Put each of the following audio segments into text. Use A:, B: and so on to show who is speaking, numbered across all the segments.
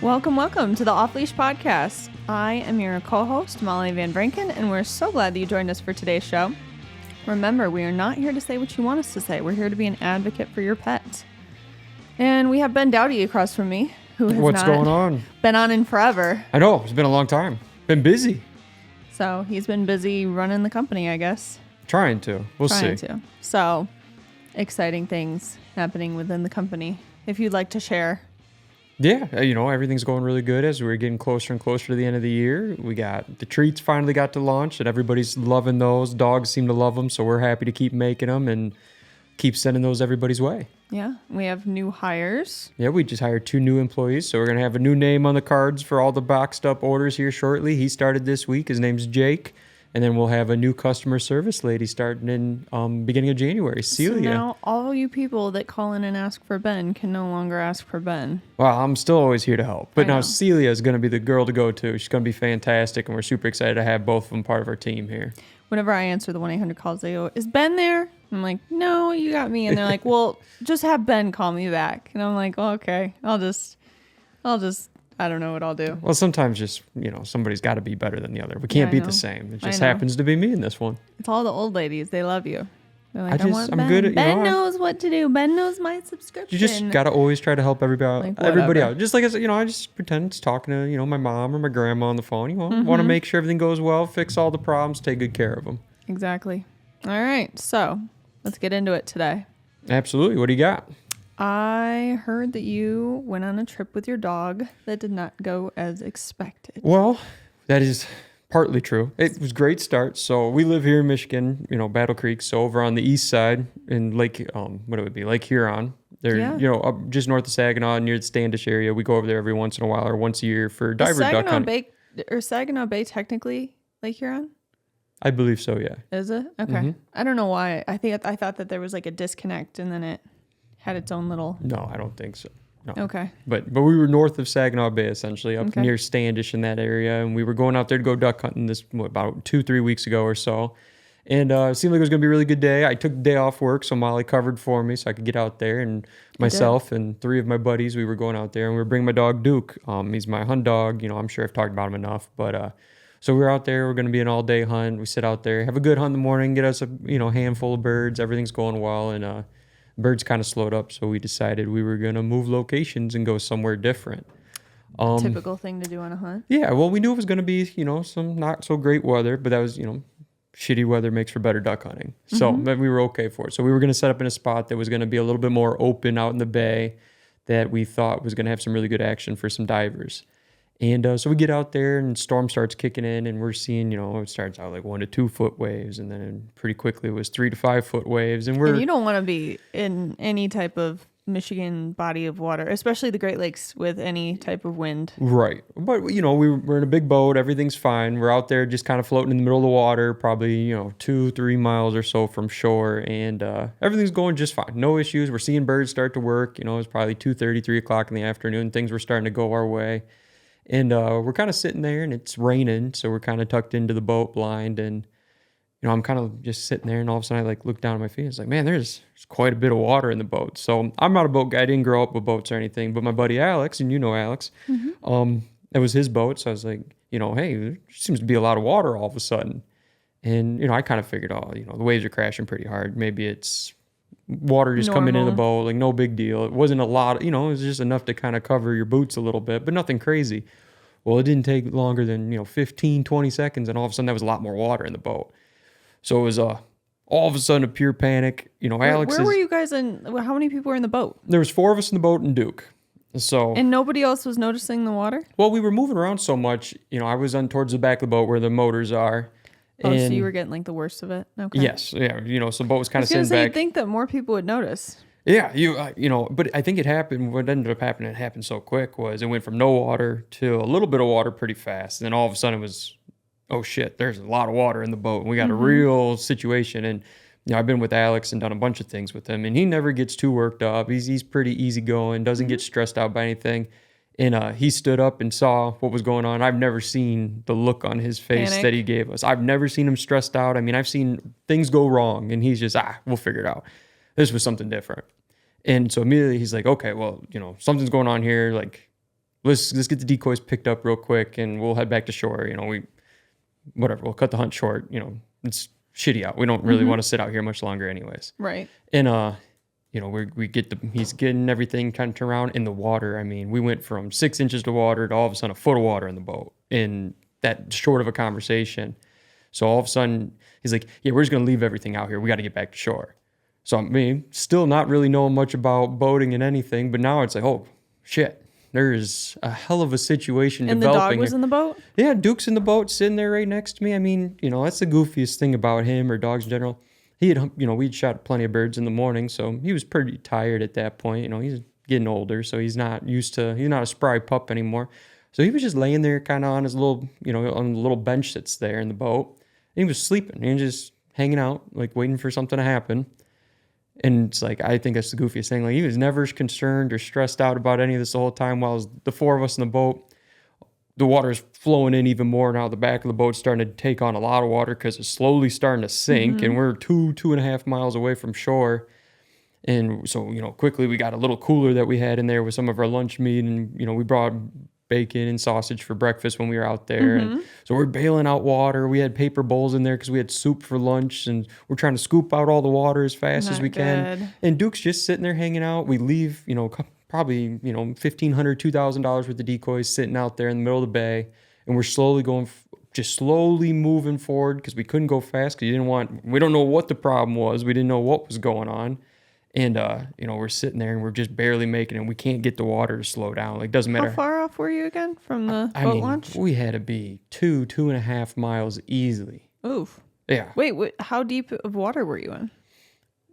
A: Welcome to the Off Leash Podcast. I am your co-host, Molly Van Branken, and we're so glad that you joined us for today's show. Remember, we are not here to say what you want us to say. We're here to be an advocate for your pet. And we have Ben Dowdy across from me, who has
B: What's going on?
A: Been on in forever.
B: I know, it's been a long time. Been busy.
A: So he's been busy running the company, I guess.
B: Trying to. We'll see.
A: So, exciting things happening within the company. If you'd like to share.
B: Yeah, everything's going really good as we're getting closer and closer to the end of the year. We got the treats finally got to launch, and everybody's loving those. Dogs seem to love them, so we're happy to keep making them and keep sending those everybody's way.
A: Yeah, we have new hires.
B: Yeah, we just hired 2 new employees, so we're going to have a new name on the cards for all the boxed up orders here shortly. He started this week. His name's Jake. And then we'll have a new customer service lady starting in beginning of January, Celia.
A: So now all you people that call in and ask for Ben can no longer ask for Ben.
B: Well, I'm still always here to help. But now Celia is going to be the girl to go to. She's going to be fantastic, and we're super excited to have both of them part of our team here.
A: Whenever I answer the 1-800 calls, they go, "Is Ben there?" I'm like, "No, you got me." And they're like, "Well, just have Ben call me back." And I'm like, "Oh, okay, I'll just, I don't know what I'll do."
B: Well, sometimes just, somebody's got to be better than the other. We can't be the same. It just happens to be me in this one.
A: It's all the old ladies. They love you. They're like, I'm
B: Ben. Good at,
A: Ben knows what to do. Ben knows my subscription.
B: You just got to always try to help everybody out. Just like I said, I just pretend it's talking to, my mom or my grandma on the phone. Want to make sure everything goes well, fix all the problems, take good care of them.
A: Exactly. All right. So let's get into it today.
B: Absolutely. What do you got?
A: I heard that you went on a trip with your dog that did not go as expected.
B: Well, that is partly true. It was a great start. So we live here in Michigan, Battle Creek. So over on the east side in Lake, Lake Huron. They're, up just north of Saginaw near the Standish area. We go over there every once in a while or once a year for diver duck hunting.
A: Saginaw Bay technically Lake Huron?
B: I believe so, yeah.
A: Is it? Okay. Mm-hmm. I don't know why. I thought that there was like a disconnect and then it had its own little...
B: No, I don't think so. No.
A: Okay.
B: But we were north of Saginaw Bay, essentially, up near Standish in that area. And we were going out there to go duck hunting about 2-3 weeks ago or so. And it seemed like it was going to be a really good day. I took the day off work, so Molly covered for me so I could get out there. And myself and 3 of my buddies, we were going out there. And we were bringing my dog, Duke. He's my hunt dog. I'm sure I've talked about him enough. But so we were out there. We're going to be an all-day hunt. We sit out there, have a good hunt in the morning, get us a handful of birds. Everything's going well. And birds kind of slowed up, so we decided we were going to move locations and go somewhere different.
A: Typical thing to do on a hunt?
B: Yeah, well, we knew it was going to be, some not so great weather, but that was, shitty weather makes for better duck hunting. So we were okay for it. So we were going to set up in a spot that was going to be a little bit more open out in the bay that we thought was going to have some really good action for some divers. And so we get out there and storm starts kicking in and we're seeing, it starts out like 1 to 2 foot waves. And then pretty quickly it was 3 to 5 foot waves. And
A: you don't want to be in any type of Michigan body of water, especially the Great Lakes with any type of wind.
B: Right. But, we're in a big boat. Everything's fine. We're out there just kind of floating in the middle of the water, probably, 2-3 miles or so from shore. And everything's going just fine. No issues. We're seeing birds start to work. It's probably 2:30, 3 o'clock in the afternoon. Things were starting to go our way. And we're kind of sitting there and it's raining. So we're kind of tucked into the boat blind. And, I'm kind of just sitting there and all of a sudden I look down at my feet. It's like, man, there's quite a bit of water in the boat. So I'm not a boat guy. I didn't grow up with boats or anything. But my buddy Alex, and Alex, it was his boat. So I was like, hey, there seems to be a lot of water all of a sudden. And, I kind of figured, the waves are crashing pretty hard. Maybe it's water just coming in the boat, like no big deal. It wasn't a lot, it was just enough to kind of cover your boots a little bit, but nothing crazy. Well, it didn't take longer than, 15, 20 seconds. And all of a sudden there was a lot more water in the boat. So it was all of a sudden a pure panic. Alex
A: Where were you guys in? How many people were in the boat?
B: There was 4 of us in the boat and Duke. So
A: and nobody else was noticing the water?
B: Well, we were moving around so much. I was on towards the back of the boat where the motors are.
A: Oh, so you were getting like the worst of it? Okay.
B: Yes. Yeah. So the boat was kind of sitting
A: back.
B: You'd
A: think that more people would notice.
B: Yeah. But I think it happened. What ended up happening, it happened so quick was it went from no water to a little bit of water pretty fast. And then all of a sudden it was, oh shit, there's a lot of water in the boat. And we got a real situation. And, I've been with Alex and done a bunch of things with him and he never gets too worked up. He's pretty easygoing, doesn't get stressed out by anything. And he stood up and saw what was going on. I've never seen the look on his face that he gave us. I've never seen him stressed out. I mean, I've seen things go wrong, and he's just, we'll figure it out. This was something different. And so immediately he's like, okay, well, something's going on here. Like, let's get the decoys picked up real quick and we'll head back to shore. We'll cut the hunt short. It's shitty out. We don't really want to sit out here much longer anyways.
A: Right.
B: And, he's getting everything kind of turned around in the water. I mean, we went from 6 inches of water to all of a sudden a foot of water in the boat in that short of a conversation. So all of a sudden he's like, yeah, we're just going to leave everything out here. We got to get back to shore. So I mean, still not really knowing much about boating and anything, but now it's like, oh shit, there's a hell of a situation
A: and
B: developing.
A: And the dog was in the boat?
B: Yeah, Duke's in the boat sitting there right next to me. I mean, that's the goofiest thing about him or dogs in general. He had, we'd shot plenty of birds in the morning, so he was pretty tired at that point. He's getting older, so he's not a spry pup anymore. So he was just laying there kind of on his little, on the little bench that's there in the boat. And he was sleeping. He was just hanging out, like waiting for something to happen. And it's like, I think that's the goofiest thing. Like, he was never concerned or stressed out about any of this the whole time while the four of us in the boat. The water's flowing in even more now. The back of the boat's starting to take on a lot of water because it's slowly starting to sink. And we're 2.5 miles away from shore. And so, quickly we got a little cooler that we had in there with some of our lunch meat. And, we brought bacon and sausage for breakfast when we were out there. And so we're bailing out water. We had paper bowls in there because we had soup for lunch. And we're trying to scoop out all the water as fast as we can. And Duke's just sitting there hanging out. We leave, probably, $1,500, $2,000 worth of decoys sitting out there in the middle of the bay. And we're slowly slowly moving forward because we couldn't go fast because we don't know what the problem was. We didn't know what was going on. And, we're sitting there and we're just barely making it. We can't get the water to slow down. Like, doesn't matter.
A: How far off were you again from the boat launch?
B: We had to be 2.5 miles easily.
A: Oof.
B: Yeah.
A: Wait, how deep of water were you in?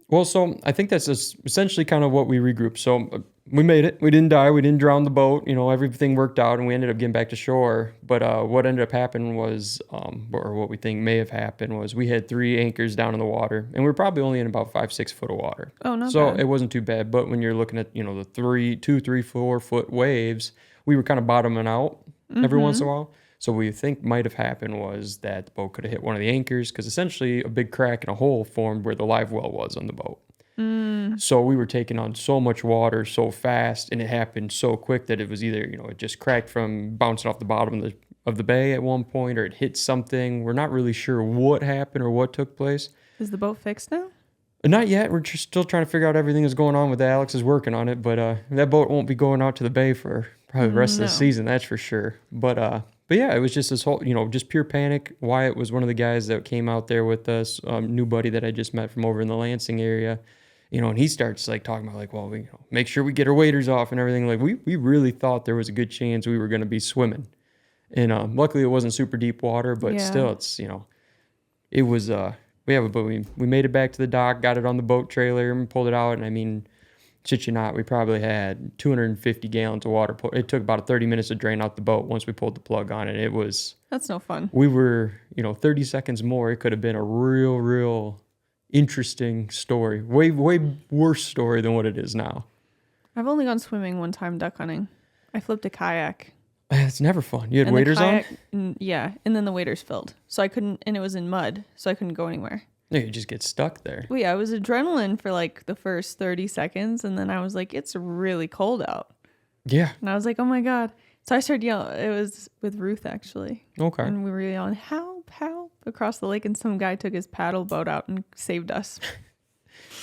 B: Well, so I think that's essentially kind of what we regrouped. So we made it. We didn't die. We didn't drown the boat. Everything worked out and we ended up getting back to shore. But what ended up happening was, or what we think may have happened was we had 3 anchors down in the water and we were probably only in about 5-6 foot of water.
A: Oh, not
B: so
A: bad.
B: It wasn't too bad. But when you're looking at, the 2, 3, 4 foot waves, we were kind of bottoming out every once in a while. So what we think might have happened was that the boat could have hit one of the anchors because essentially a big crack and a hole formed where the live well was on the boat. So we were taking on so much water so fast and it happened so quick that it was either, it just cracked from bouncing off the bottom of the bay at one point or it hit something. We're not really sure what happened or what took place.
A: Is the boat fixed now?
B: Not yet. We're just still trying to figure out everything that's going on with that. Alex is working on it, but that boat won't be going out to the bay for probably the rest of the season, that's for sure. But yeah, it was just this whole, just pure panic. Wyatt was one of the guys that came out there with us, new buddy that I just met from over in the Lansing area, and he starts like talking about like, well, we make sure we get our waders off and everything. Like we really thought there was a good chance we were going to be swimming. And luckily it wasn't super deep water, but still it's, it was, but we made it back to the dock, got it on the boat trailer and pulled it out. And I mean, shit you not, we probably had 250 gallons of water. It took about 30 minutes to drain out the boat once we pulled the plug on it.
A: That's no fun.
B: We were, 30 seconds more. It could have been a real interesting story. Way worse story than what it is now.
A: I've only gone swimming one time duck hunting. I flipped a kayak.
B: It's never fun. You had waders on?
A: Yeah, and then the waders filled. So I couldn't, and it was in mud, so I couldn't go anywhere.
B: Yeah, you just get stuck there.
A: Well, yeah, it was adrenaline for like the first 30 seconds, and then I was like, it's really cold out.
B: Yeah.
A: And I was like, oh my God. So I started yelling. It was with Ruth, actually.
B: Okay.
A: And we were yelling, help, help, across the lake, and some guy took his paddle boat out and saved us.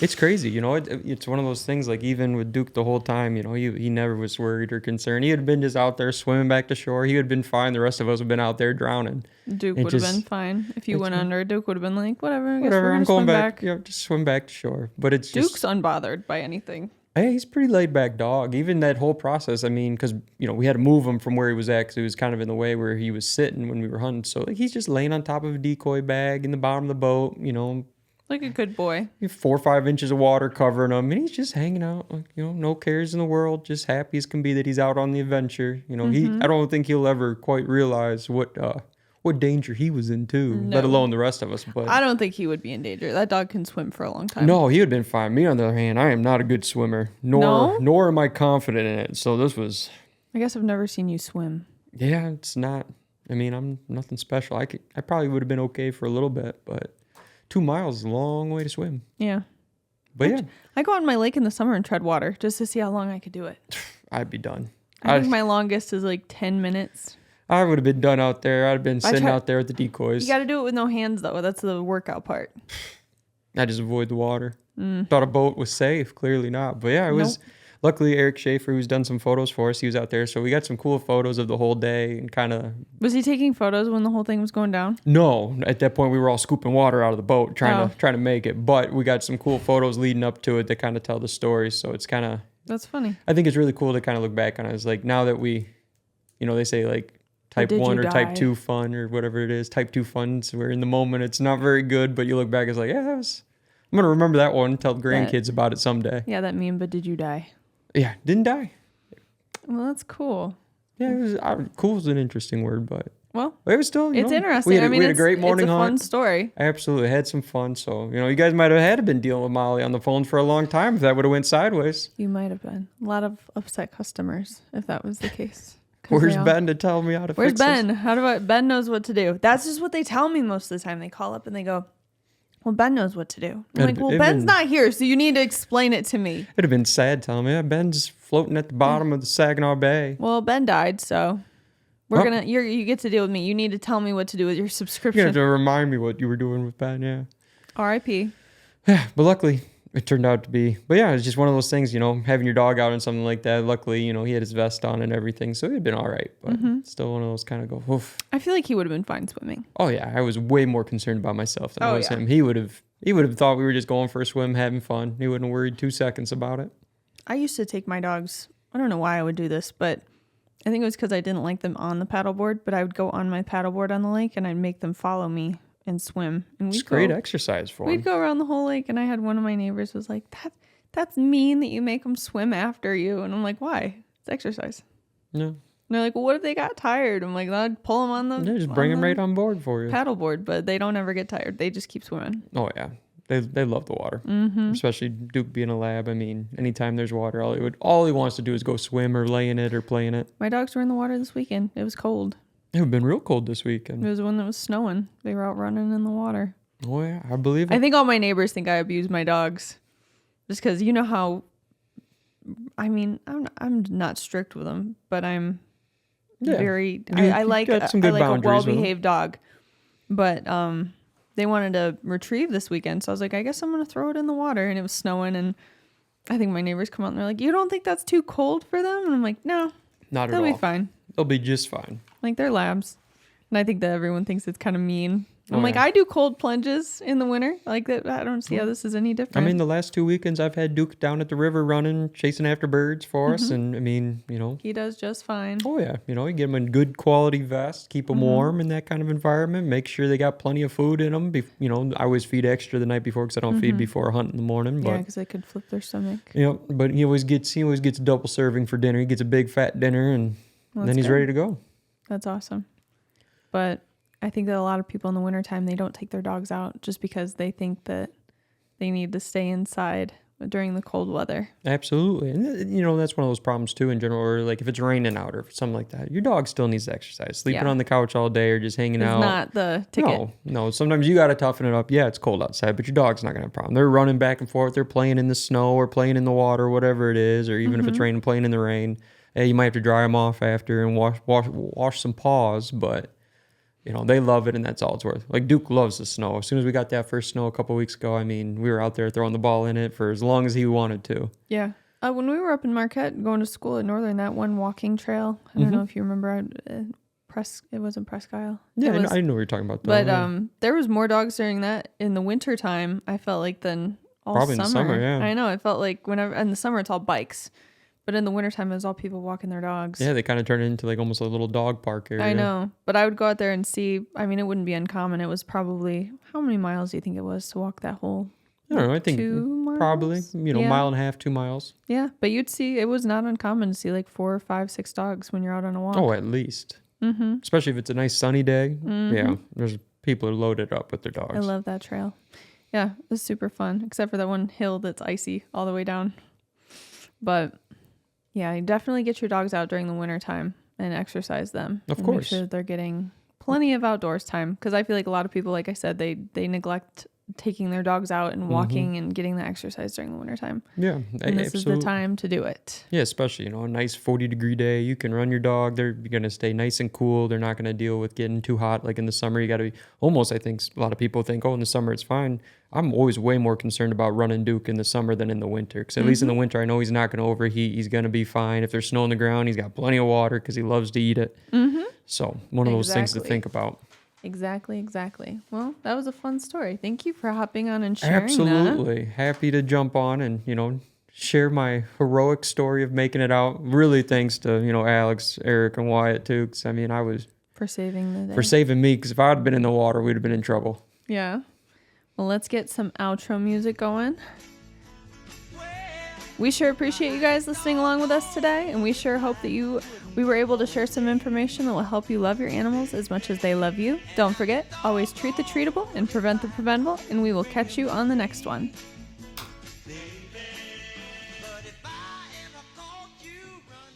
B: It's crazy, it's one of those things, like even with Duke the whole time, he never was worried or concerned. He had been just out there swimming back to shore. He had been fine. The rest of us had been out there drowning.
A: Duke would have been fine. If you went under, Duke would have been like, whatever,
B: I'm going back. Just swim back to shore. But it's
A: Duke's unbothered by anything.
B: Hey, he's a pretty laid back dog. Even that whole process, I mean, because, we had to move him from where he was at because he was kind of in the way where he was sitting when we were hunting. So like, he's just laying on top of a decoy bag in the bottom of the boat,
A: Like a good boy.
B: 4 or 5 inches of water covering him, and he's just hanging out, like, no cares in the world, just happy as can be that he's out on the adventure. I don't think he'll ever quite realize what danger he was in too, let alone the rest of us. But
A: I don't think he would be in danger. That dog can swim for a long time.
B: No, he would have been fine. Me, on the other hand, I am not a good swimmer, nor am I confident in it. So this was.
A: I guess I've never seen you swim.
B: Yeah, it's not. I mean, I'm nothing special. I probably would have been okay for a little bit, but 2 miles is a long way to swim.
A: Yeah.
B: But yeah.
A: I go out in my lake in the summer and tread water just to see how long I could do it.
B: I'd be done.
A: I think my longest is like 10 minutes.
B: I would have been done out there. I'd have been sitting out there with the decoys.
A: You got to do it with no hands, though. That's the workout part.
B: I just avoid the water. Thought a boat was safe. Clearly not. But yeah, it was. Luckily, Eric Schaefer, who's done some photos for us, he was out there. So we got some cool photos of the whole day and kind of...
A: Was he taking photos when the whole thing was going down?
B: No. At that point, we were all scooping water out of the boat, trying to make it. But we got some cool photos leading up to it that kind of tell the story. So it's kind of...
A: That's funny.
B: I think it's really cool to kind of look back on it. It's like now that we, they say like type 1 or type 2 fun or whatever it is. Type 2 funs where in the moment it's not very good, but you look back, it's like, I'm going to remember that one and tell the grandkids about it someday.
A: Yeah, that meme, but did you die?
B: Yeah, didn't die.
A: Well, that's cool.
B: Yeah, it was, cool is an interesting word, but
A: well,
B: it was still,
A: it's interesting.
B: We had a great morning hunt.
A: It's a fun story.
B: I absolutely had some fun. So, you guys might have had been dealing with Molly on the phone for a long time if that would have went sideways.
A: You might have been. A lot of upset customers if that was the case.
B: Where's Ben to tell me how to fix this?
A: Where's Ben? Ben knows what to do. That's just what they tell me most of the time. They call up and they go, well, Ben knows what to do. I'm like, well, Ben's not here, so you need to explain it to me.
B: It'd have been sad telling me, Ben's floating at the bottom of the Saginaw Bay.
A: Well, Ben died, so you get to deal with me. You need to tell me what to do with your subscription.
B: You have to remind me what you were doing with Ben, yeah.
A: R.I.P.
B: Yeah, but luckily it turned out to be. But yeah, it's just one of those things, having your dog out and something like that. Luckily, he had his vest on and everything, so he'd been all right. But still one of those kind of go, oof.
A: I feel like he would have been fine swimming.
B: Oh yeah, I was way more concerned about myself than I was him. He would have thought we were just going for a swim, having fun. He wouldn't have worried 2 seconds about it.
A: I used to take my dogs. I don't know why I would do this, but I think it was because I didn't like them on the paddleboard. But I would go on my paddleboard on the lake and I'd make them follow me and swim. And
B: it's great exercise for them.
A: We'd go around the whole lake, and I had one of my neighbors was like, that's mean that you make them swim after you. And I'm like, why? It's exercise.
B: Yeah.
A: And they're like, well, what if they got tired? I'm like, I'd pull them on the
B: just bring them right on board for you.
A: Paddleboard, but they don't ever get tired. They just keep swimming.
B: Oh, yeah. They love the water, especially Duke being a lab. I mean, anytime there's water, all he wants to do is go swim or lay in it or play in it.
A: My dogs were in the water this weekend. It was cold.
B: It had been real cold this weekend.
A: It was when it was snowing. They were out running in the water.
B: Oh, yeah. I believe it.
A: I think all my neighbors think I abuse my dogs. Just because you know how... I mean, I'm not strict with them, but I'm very... I like a well-behaved dog. But they wanted a retrieve this weekend, so I was like, I guess I'm going to throw it in the water. And it was snowing, and I think my neighbors come out and they're like, you don't think that's too cold for them? And I'm like, no.
B: Not at all.
A: They'll be fine.
B: They'll be just fine.
A: Like, they're labs. And I think that everyone thinks it's kind of mean. I'm like, I do cold plunges in the winter. Like, that. I don't see how this is any different.
B: I mean, the last 2 weekends I've had Duke down at the river running, chasing after birds for us. And I mean,
A: he does just fine.
B: Oh, yeah. You get them a good quality vest, keep them warm in that kind of environment, make sure they got plenty of food in them. I always feed extra the night before because I don't feed before a hunt in the morning.
A: Yeah, because they could flip their stomach.
B: But he always gets double serving for dinner. He gets a big fat dinner and then he's ready to go.
A: That's awesome. But I think that a lot of people in the wintertime, they don't take their dogs out just because they think that they need to stay inside during the cold weather.
B: Absolutely. And, that's one of those problems, too, in general, or like if it's raining out or something like that. Your dog still needs to exercise. Sleeping on the couch all day or just hanging out.
A: It's not the ticket.
B: No. Sometimes you got to toughen it up. Yeah, it's cold outside, but your dog's not going to have a problem. They're running back and forth. They're playing in the snow or playing in the water, whatever it is, or even if it's raining, playing in the rain. Hey, you might have to dry them off after and wash some paws, but... they love it, and that's all it's worth. Like, Duke loves the snow. As soon as we got that first snow a couple weeks ago, I mean, we were out there throwing the ball in it for as long as he wanted to. Yeah.
A: When we were up in Marquette going to school at Northern, that one walking trail, I don't know if you remember, it wasn't Presque Isle.
B: Yeah, I know what you're talking about.
A: Though. But there was more dogs during that in the winter time, I felt like, than all
B: Probably
A: summer.
B: In the summer, yeah.
A: I know. It felt like whenever, in the summer, it's all bikes. But in the wintertime, it was all people walking their dogs.
B: Yeah, they kind of turned it into like almost a little dog park area.
A: I know. But I would go out there and see. I mean, it wouldn't be uncommon. It was probably, how many miles do you think it was to walk that whole?
B: I don't know. I think 2 miles? Probably, mile and a half, 2 miles.
A: Yeah. But you'd see, it was not uncommon to see like 4, 5, 6 dogs when you're out on a walk.
B: Oh, at least. Especially if it's a nice sunny day. Yeah. There's people are loaded up with their dogs.
A: I love that trail. Yeah. It was super fun. Except for that one hill that's icy all the way down. But... yeah, you definitely get your dogs out during the winter time and exercise them.
B: Of course.
A: Make sure that they're getting plenty of outdoors time. Because I feel like a lot of people, like I said, they neglect taking their dogs out and walking and getting the exercise during the wintertime.
B: Yeah,
A: And this is the time to do it.
B: Yeah, especially, a nice 40-degree day. You can run your dog. They're going to stay nice and cool. They're not going to deal with getting too hot. Like in the summer, you got to be almost, I think a lot of people think, oh, in the summer it's fine. I'm always way more concerned about running Duke in the summer than in the winter. Because at least in the winter, I know he's not going to overheat. He's going to be fine. If there's snow on the ground, he's got plenty of water because he loves to eat it. So one of those things to think about.
A: Exactly. Well, that was a fun story. Thank you for hopping on and sharing
B: Absolutely. Happy to jump on and, share my heroic story of making it out. Really thanks to, Alex, Eric, and Wyatt, too. Because, I was...
A: For saving the day.
B: For saving me, because if I had been in the water, we'd have been in trouble.
A: Yeah. Well, let's get some outro music going. We sure appreciate you guys listening along with us today, and we sure hope that we were able to share some information that will help you love your animals as much as they love you. Don't forget, always treat the treatable and prevent the preventable, and we will catch you on the next one. But if I ever caught you running